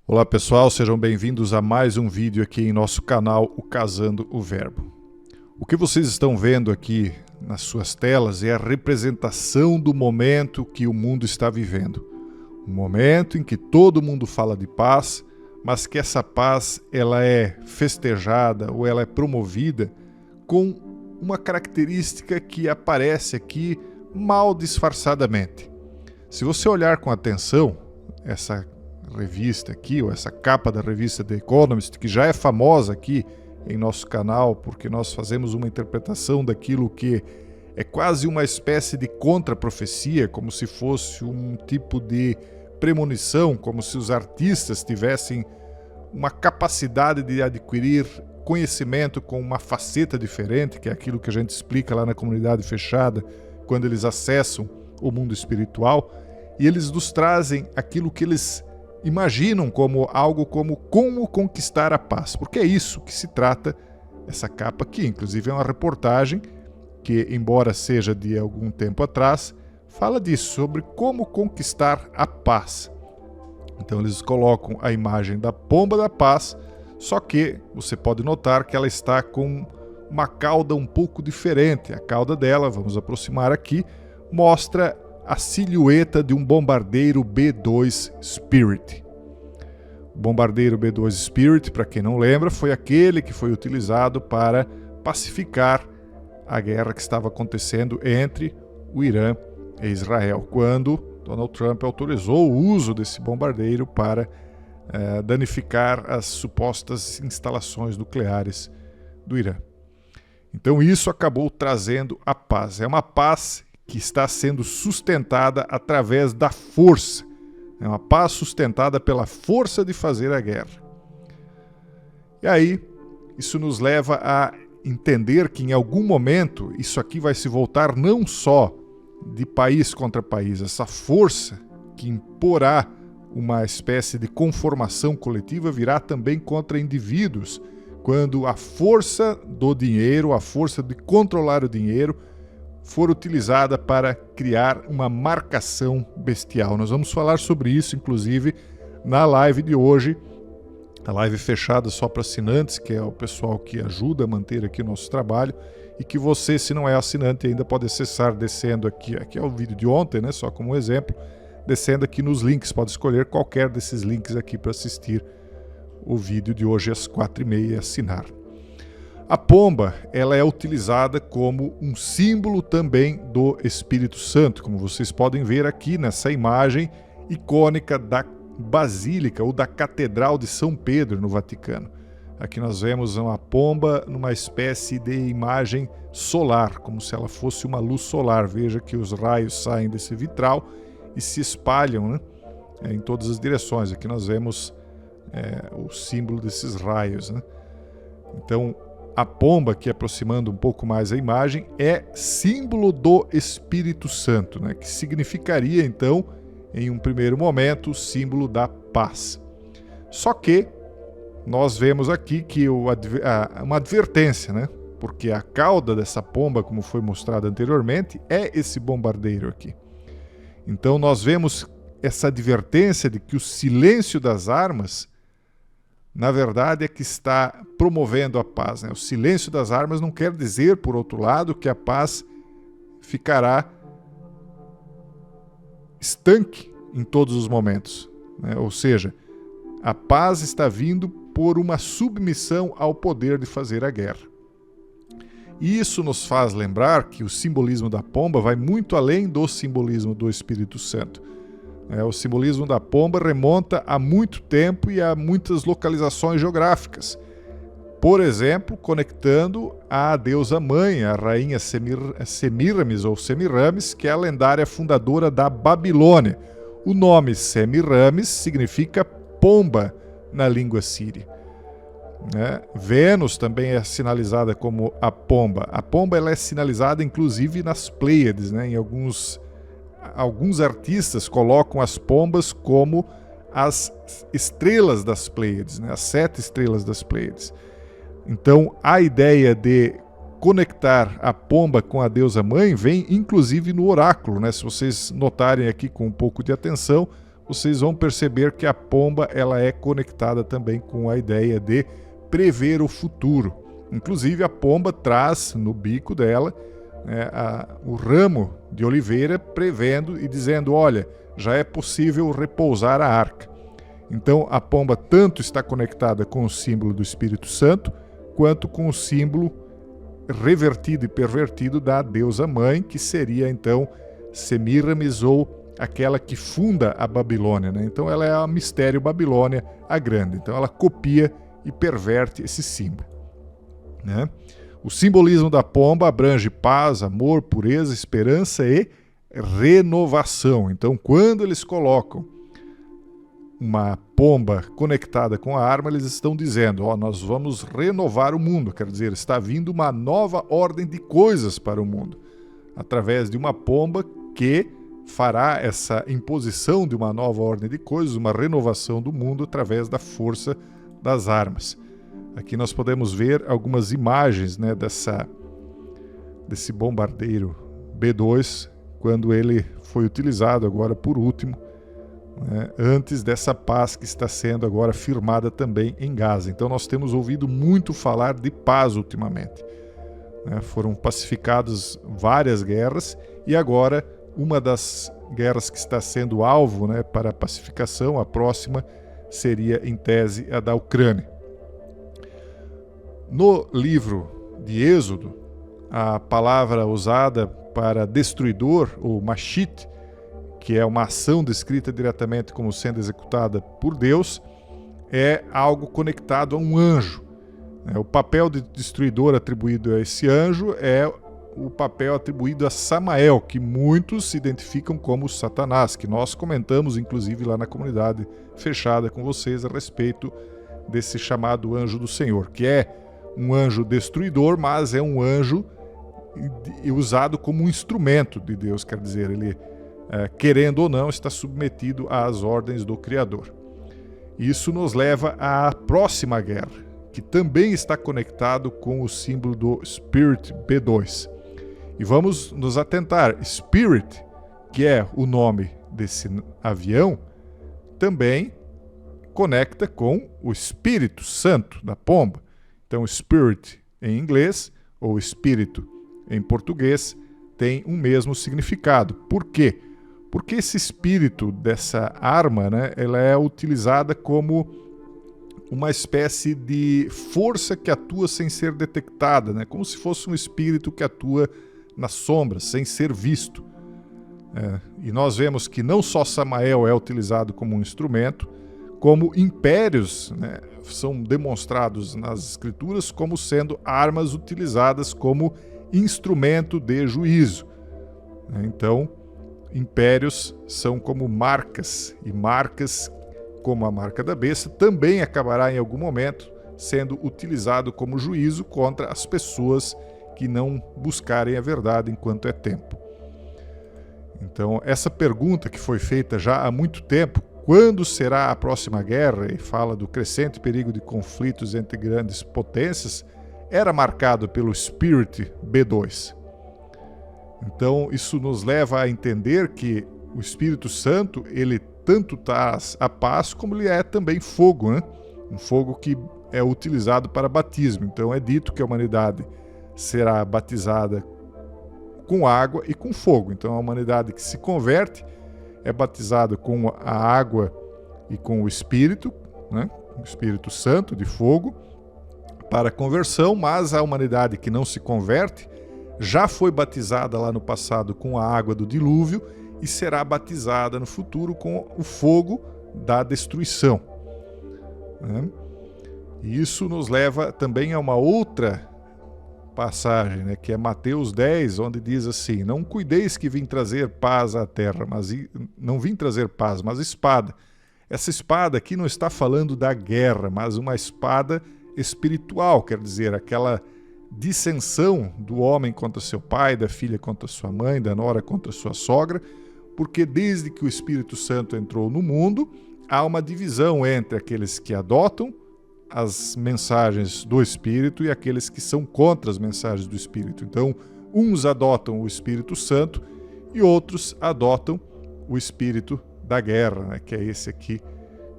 Olá pessoal, sejam bem-vindos a mais um vídeo aqui em nosso canal, o Casando o Verbo. O que vocês estão vendo aqui nas suas telas é a representação do momento que o mundo está vivendo. Um momento em que todo mundo fala de paz, mas que essa paz ela é festejada ou ela é promovida com uma característica que aparece aqui mal disfarçadamente. Se você olhar com atenção essa revista aqui, ou essa capa da revista The Economist, que já é famosa aqui em nosso canal, porque nós fazemos uma interpretação daquilo que é quase uma espécie de contra-profecia, como se fosse um tipo de premonição, como se os artistas tivessem uma capacidade de adquirir conhecimento com uma faceta diferente, que é aquilo que a gente explica lá na comunidade fechada, quando eles acessam o mundo espiritual, e eles nos trazem aquilo que eles imaginam como algo como conquistar a paz, porque é isso que se trata essa capa aqui. Inclusive é uma reportagem que, embora seja de algum tempo atrás, fala disso, sobre como conquistar a paz. Então eles colocam a imagem da pomba da paz, só que você pode notar que ela está com uma cauda um pouco diferente. A cauda dela, vamos aproximar aqui, mostra a silhueta de um bombardeiro B-2 Spirit. O bombardeiro B-2 Spirit, para quem não lembra, foi aquele que foi utilizado para pacificar a guerra que estava acontecendo entre o Irã e Israel, quando Donald Trump autorizou o uso desse bombardeiro para danificar as supostas instalações nucleares do Irã. Então isso acabou trazendo a paz. É uma paz que está sendo sustentada através da força. É uma paz sustentada pela força de fazer a guerra. E aí, isso nos leva a entender que em algum momento isso aqui vai se voltar não só de país contra país, essa força que imporá uma espécie de conformação coletiva virá também contra indivíduos, quando a força do dinheiro, a força de controlar o dinheiro, for utilizada para criar uma marcação bestial. Nós vamos falar sobre isso, inclusive, na live de hoje, a live fechada só para assinantes, que é o pessoal que ajuda a manter aqui o nosso trabalho, e que você, se não é assinante, ainda pode acessar descendo aqui é o vídeo de ontem, né, só como exemplo, descendo aqui nos links, pode escolher qualquer desses links aqui para assistir o vídeo de hoje às 4h30 e assinar. A pomba, ela é utilizada como um símbolo também do Espírito Santo, como vocês podem ver aqui nessa imagem icônica da Basílica ou da Catedral de São Pedro no Vaticano. Aqui nós vemos uma pomba numa espécie de imagem solar, como se ela fosse uma luz solar. Veja que os raios saem desse vitral e se espalham, né, em todas as direções. Aqui nós vemos o símbolo desses raios, né? Então, a pomba, aqui aproximando um pouco mais a imagem, é símbolo do Espírito Santo, né? Que significaria, então, em um primeiro momento, o símbolo da paz. Só que nós vemos aqui que uma advertência, né? Porque a cauda dessa pomba, como foi mostrado anteriormente, é esse bombardeiro aqui. Então nós vemos essa advertência de que o silêncio das armas, na verdade, é que está promovendo a paz, né? O silêncio das armas não quer dizer, por outro lado, que a paz ficará estanque em todos os momentos, né? Ou seja, a paz está vindo por uma submissão ao poder de fazer a guerra. E isso nos faz lembrar que o simbolismo da pomba vai muito além do simbolismo do Espírito Santo. O simbolismo da pomba remonta a muito tempo e a muitas localizações geográficas. Por exemplo, conectando a deusa mãe, a rainha Semiramis ou Semiramis, que é a lendária fundadora da Babilônia. O nome Semiramis significa pomba na língua síria. Vênus também é sinalizada como a pomba. A pomba ela é sinalizada inclusive nas Pleiades, né? Em alguns artistas colocam as pombas como as estrelas das Pleiades, né? As 7 estrelas das Pleiades. Então, a ideia de conectar a pomba com a deusa mãe vem inclusive no oráculo, né? Se vocês notarem aqui com um pouco de atenção, vocês vão perceber que a pomba ela é conectada também com a ideia de prever o futuro. Inclusive a pomba traz no bico dela o ramo de oliveira prevendo e dizendo, olha, já é possível repousar a arca. Então a pomba tanto está conectada com o símbolo do Espírito Santo, quanto com o símbolo revertido e pervertido da deusa mãe, que seria então Semiramis, ou aquela que funda a Babilônia, né? Então ela é a Mistério Babilônia, a grande. Então ela copia e perverte esse símbolo, né? O simbolismo da pomba abrange paz, amor, pureza, esperança e renovação. Então quando eles colocam uma pomba conectada com a arma, eles estão dizendo, nós vamos renovar o mundo, quer dizer, está vindo uma nova ordem de coisas para o mundo, através de uma pomba que fará essa imposição de uma nova ordem de coisas, uma renovação do mundo através da força das armas. Aqui nós podemos ver algumas imagens, né, desse bombardeiro B-2, quando ele foi utilizado agora por último, né, antes dessa paz que está sendo agora firmada também em Gaza. Então nós temos ouvido muito falar de paz ultimamente, né? Foram pacificadas várias guerras e agora uma das guerras que está sendo alvo, né, para a pacificação, a próxima seria em tese a da Ucrânia. No livro de Êxodo, a palavra usada para destruidor, ou mashit, que é uma ação descrita diretamente como sendo executada por Deus, é algo conectado a um anjo. O papel de destruidor atribuído a esse anjo é o papel atribuído a Samael, que muitos se identificam como Satanás, que nós comentamos inclusive lá na comunidade fechada com vocês a respeito desse chamado anjo do Senhor, que é um anjo destruidor, mas é um anjo usado como um instrumento de Deus, quer dizer, ele, querendo ou não, está submetido às ordens do Criador. Isso nos leva à próxima guerra, que também está conectado com o símbolo do Spirit B2. E vamos nos atentar, Spirit, que é o nome desse avião, também conecta com o Espírito Santo da pomba. Então, Spirit em inglês, ou Espírito em português, tem o mesmo significado. Por quê? Porque esse espírito dessa arma, né, ela é utilizada como uma espécie de força que atua sem ser detectada, né? Como se fosse um espírito que atua nas sombras, sem ser visto. E nós vemos que não só Samael é utilizado como um instrumento, como impérios, né, são demonstrados nas escrituras como sendo armas utilizadas como instrumento de juízo. Então, impérios são como marcas, e marcas, como a marca da besta, também acabará em algum momento sendo utilizado como juízo contra as pessoas que não buscarem a verdade enquanto é tempo. Então, essa pergunta que foi feita já há muito tempo, quando será a próxima guerra, e fala do crescente perigo de conflitos entre grandes potências, era marcado pelo Spirit B2. Então, isso nos leva a entender que o Espírito Santo, ele tanto traz a paz, como ele é também fogo, né? Um fogo que é utilizado para batismo. Então, é dito que a humanidade será batizada com água e com fogo. Então, a humanidade que se converte é batizada com a água e com o Espírito, né? O Espírito Santo de fogo, para a conversão, mas a humanidade que não se converte já foi batizada lá no passado com a água do dilúvio e será batizada no futuro com o fogo da destruição, né? E isso nos leva também a uma outra passagem, né, que é Mateus 10, onde diz assim: não cuideis que vim trazer paz à terra, mas não vim trazer paz, mas espada. Essa espada aqui não está falando da guerra, mas uma espada espiritual, quer dizer, aquela dissensão do homem contra seu pai, da filha contra sua mãe, da nora contra sua sogra, porque desde que o Espírito Santo entrou no mundo, há uma divisão entre aqueles que adotam as mensagens do Espírito e aqueles que são contra as mensagens do Espírito. Então, uns adotam o Espírito Santo e outros adotam o espírito da guerra, né? Que é esse aqui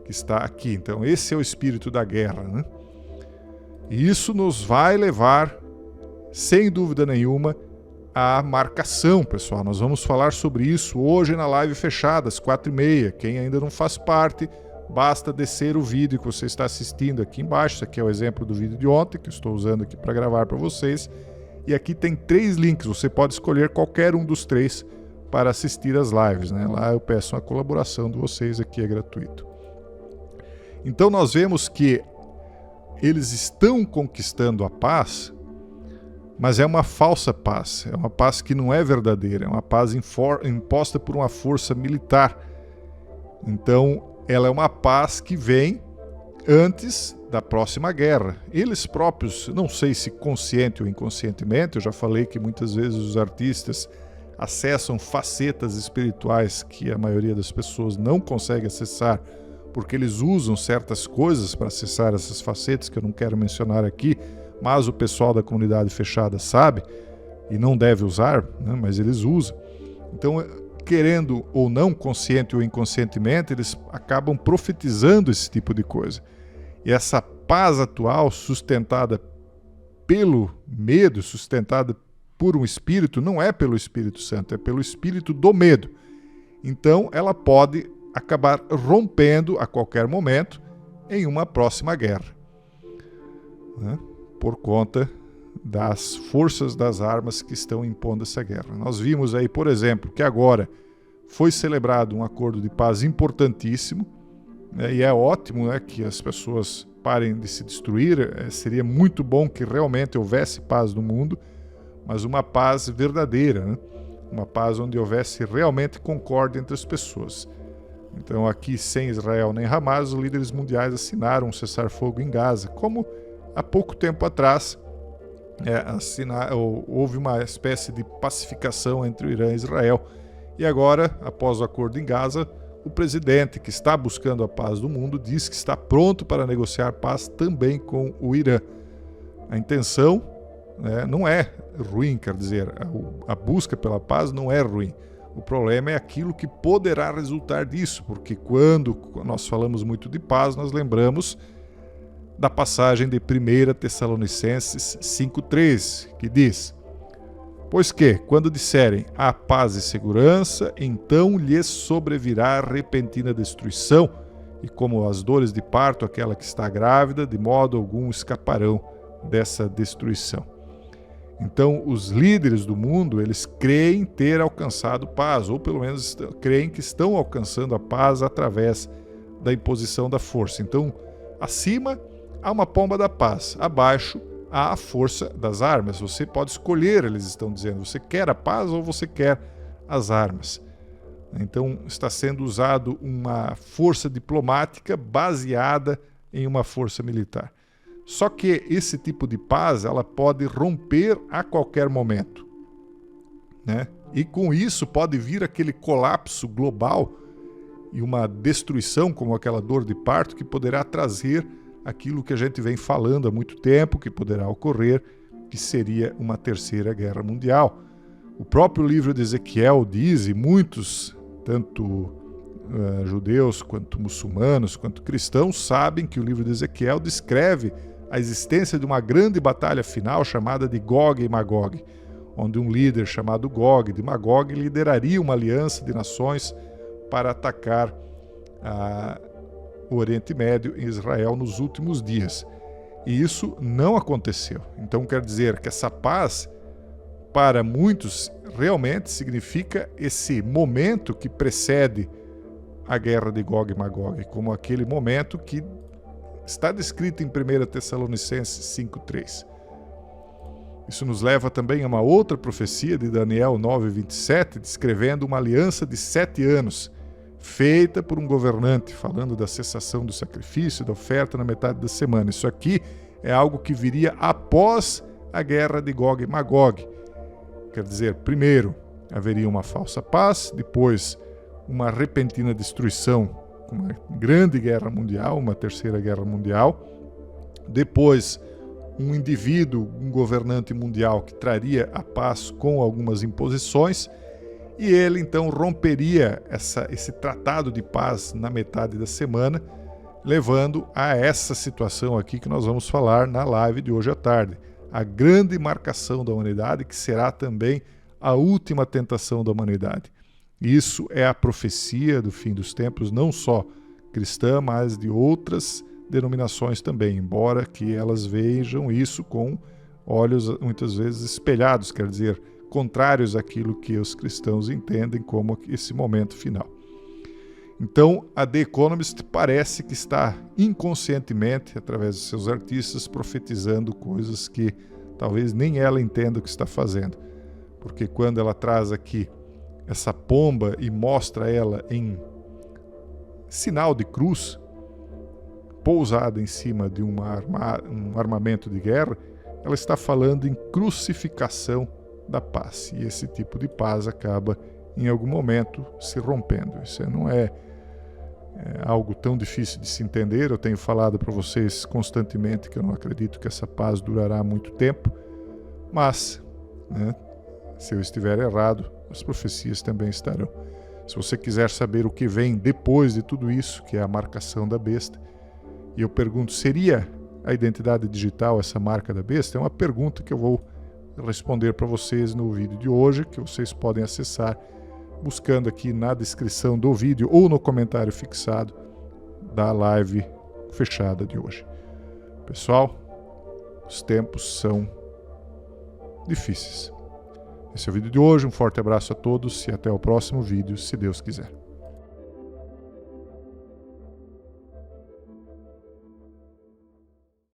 que está aqui. Então esse é o espírito da guerra, né? E isso nos vai levar, sem dúvida nenhuma, à marcação, pessoal. Nós vamos falar sobre isso hoje na live fechada, às 4h30. Quem ainda não faz parte, basta descer o vídeo que você está assistindo aqui embaixo. Esse aqui é o exemplo do vídeo de ontem, que eu estou usando aqui para gravar para vocês. E aqui tem 3 links, você pode escolher qualquer um dos 3 para assistir às lives, né? Lá eu peço uma colaboração de vocês, aqui é gratuito. Então nós vemos que eles estão conquistando a paz, mas é uma falsa paz, é uma paz que não é verdadeira, é uma paz imposta por uma força militar. Então ela é uma paz que vem antes da próxima guerra. Eles próprios, não sei se consciente ou inconscientemente, eu já falei que muitas vezes os artistas acessam facetas espirituais que a maioria das pessoas não consegue acessar, porque eles usam certas coisas para acessar essas facetas que eu não quero mencionar aqui, mas o pessoal da comunidade fechada sabe e não deve usar, né? Mas eles usam. Então, querendo ou não, consciente ou inconscientemente, eles acabam profetizando esse tipo de coisa. E essa paz atual, sustentada pelo medo, sustentada por um espírito, não é pelo Espírito Santo, é pelo espírito do medo. Então, ela pode acabar rompendo a qualquer momento em uma próxima guerra, né? Por conta das forças das armas que estão impondo essa guerra. Nós vimos aí, por exemplo, que agora foi celebrado um acordo de paz importantíssimo, né? E é ótimo, né, que as pessoas parem de se destruir. Seria muito bom que realmente houvesse paz no mundo, mas uma paz verdadeira, né? Uma paz onde houvesse realmente concórdia entre as pessoas. Então aqui, sem Israel nem Hamas, os líderes mundiais assinaram um cessar-fogo em Gaza, como há pouco tempo atrás houve uma espécie de pacificação entre o Irã e Israel. E agora, após o acordo em Gaza, o presidente que está buscando a paz do mundo diz que está pronto para negociar paz também com o Irã. A intenção, né, não é ruim, quer dizer, a busca pela paz não é ruim. O problema é aquilo que poderá resultar disso, porque quando nós falamos muito de paz, nós lembramos da passagem de 1 Tessalonicenses 5,3, que diz: pois que, quando disserem há paz e segurança, então lhes sobrevirá repentina destruição, e como as dores de parto, aquela que está grávida, de modo algum escaparão dessa destruição. Então, os líderes do mundo, eles creem ter alcançado paz, ou pelo menos creem que estão alcançando a paz através da imposição da força. Então, acima há uma pomba da paz, abaixo há a força das armas. Você pode escolher, eles estão dizendo, você quer a paz ou você quer as armas. Então, está sendo usado uma força diplomática baseada em uma força militar. Só que esse tipo de paz, ela pode romper a qualquer momento, né? E com isso pode vir aquele colapso global e uma destruição, como aquela dor de parto, que poderá trazer aquilo que a gente vem falando há muito tempo, que poderá ocorrer, que seria uma terceira guerra mundial. O próprio livro de Ezequiel diz, e muitos, tanto judeus, quanto muçulmanos, quanto cristãos, sabem que o livro de Ezequiel descreve a existência de uma grande batalha final chamada de Gog e Magog, onde um líder chamado Gog de Magog lideraria uma aliança de nações para atacar o Oriente Médio e Israel nos últimos dias. E isso não aconteceu. Então quer dizer que essa paz, para muitos, realmente significa esse momento que precede a guerra de Gog e Magog, como aquele momento que está descrito em 1 Tessalonicenses 5,3. Isso nos leva também a uma outra profecia de Daniel 9,27, descrevendo uma aliança de 7 anos, feita por um governante, falando da cessação do sacrifício, da oferta na metade da semana. Isso aqui é algo que viria após a guerra de Gog e Magog. Quer dizer, primeiro haveria uma falsa paz, depois uma repentina destruição, uma grande guerra mundial, uma terceira guerra mundial, depois um indivíduo, um governante mundial que traria a paz com algumas imposições, e ele então romperia esse tratado de paz na metade da semana, levando a essa situação aqui que nós vamos falar na live de hoje à tarde. A grande marcação da humanidade, que será também a última tentação da humanidade. Isso é a profecia do fim dos tempos, não só cristã, mas de outras denominações também, embora que elas vejam isso com olhos muitas vezes espelhados, quer dizer, contrários àquilo que os cristãos entendem como esse momento final. Então, a The Economist parece que está inconscientemente, através de seus artistas, profetizando coisas que talvez nem ela entenda o que está fazendo. Porque quando ela traz aqui essa pomba e mostra ela em sinal de cruz, pousada em cima de um armamento de guerra, ela está falando em crucificação da paz. E esse tipo de paz acaba, em algum momento, se rompendo. Isso não é algo tão difícil de se entender. Eu tenho falado para vocês constantemente que eu não acredito que essa paz durará muito tempo, mas, se eu estiver errado, as profecias também estarão. Se você quiser saber o que vem depois de tudo isso, que é a marcação da besta, e eu pergunto, seria a identidade digital essa marca da besta? É uma pergunta que eu vou responder para vocês no vídeo de hoje, que vocês podem acessar buscando aqui na descrição do vídeo ou no comentário fixado da live fechada de hoje. Pessoal, os tempos são difíceis. Esse é o vídeo de hoje, um forte abraço a todos e até o próximo vídeo, se Deus quiser.